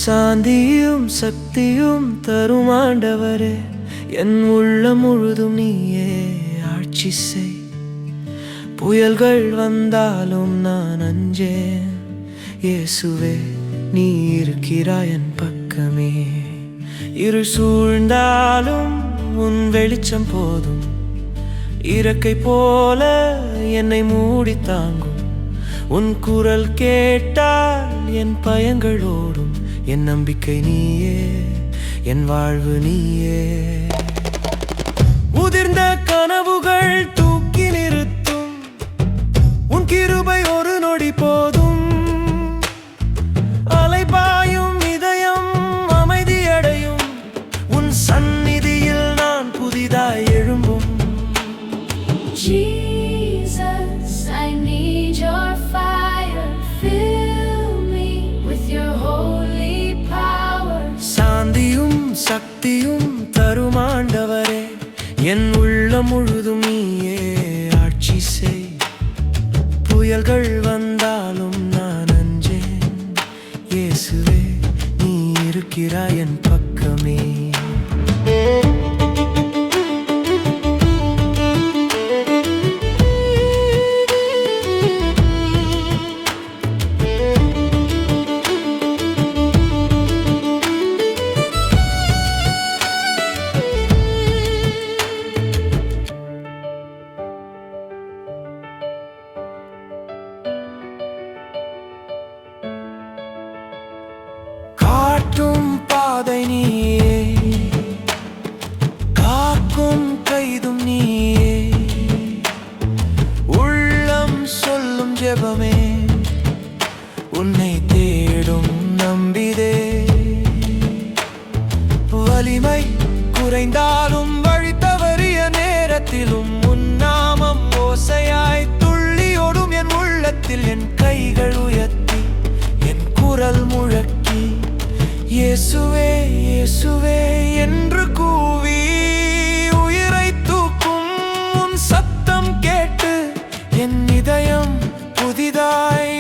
சாந்தியும் சக்தியும் தரும் ஆண்டவரே, என் உள்ளம் முழுதும் நீயே ஆட்சி செய். புயல்கள் வந்தாலும் நான் அஞ்சேன், இயேசுவே நீ இருக்கிறாய் என் பக்கமே. இருள் சூழ்ந்தாலும் உன் வெளிச்சம் போதும், இறக்கை போல என்னை மூடி தாங்கும். உன் குரல் கேட்டால் என் பயங்கள் ஓடும். என் நம்பிக்கை நீயே, என் வாழ்வு நீயே. உதிர்ந்த கனவுகள் தூக்கி நிறுத்தும் உன் கிருபை ஒரு நொடி போதும். அலைபாயும் இதயம் அமைதியடையும், உன் சந்நிதியில் நான் புதிதாய் எழும்பும். Jesus, I need your fire. Fill me with your holy power. சாந்தியும் சக்தியும் தரும் ஆண்டவரே, என் உள்ளம் முழுதும் நீயே ஆட்சி செய். புயல்கள் வந்தாலும் நான் அஞ்சேன், இயேசுவே நீ இருக்கிறாய் என் பக்கமே. காட்டும் பாதை நீயே, காக்கும் கைதும் நீயே. உள்ளம் சொல்லும் ஜெபமே உன்னை தேடும் நம்பிதே. வலிமை குறைந்தாலும் வழி தவறிய நேரத்திலும் உன் நாமம் ஓசையாய் துள்ளியோடும் என் உள்ளத்தில். என் கைகள் உயர்த்தி என் குரல் முழக்கி, இயேசுவே இயேசுவே என்று கூவி உயிரை தூக்கும். உன் சத்தம் கேட்டு என் இதயம் புதிதாய்